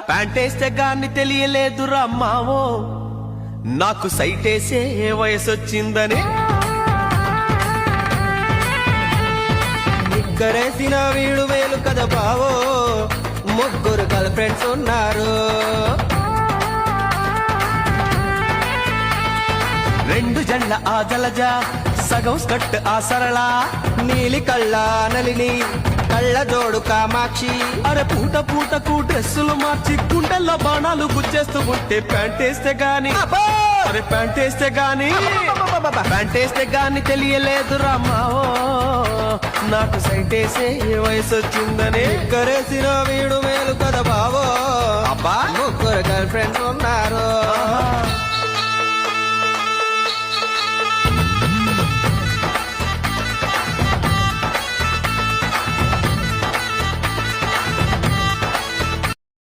ప్యాంటేస్తే గాని తెలియలేదురా మావో నాకు సైటేసే వయసొచ్చిందని. నిక్కరేసిన వీడు వేలు కదా బావో, ముగ్గురు గర్ల్ ఫ్రెండ్స్ ఉన్నారు. రెండు జండ్ల ఆ జలజ, సగం స్కట్ ఆ సరళ, నీలి కళ్ళ నలిని, కళ్ళ జోడు కామాక్షి. అరే పూట పూటకు డ్రెస్సులు మార్చి గుండెల్లో బాణాలు గుచ్చేస్తూ ఉంటే ప్యాంటేస్తే గాని, అరే ప్యాంటేస్తే గాని, ప్యాంటేస్తే గాని తెలియలేదురా మావో నాకు సైటేసే వయసొచ్చిందని. నిక్కరేసిన వీడు వేలు కదా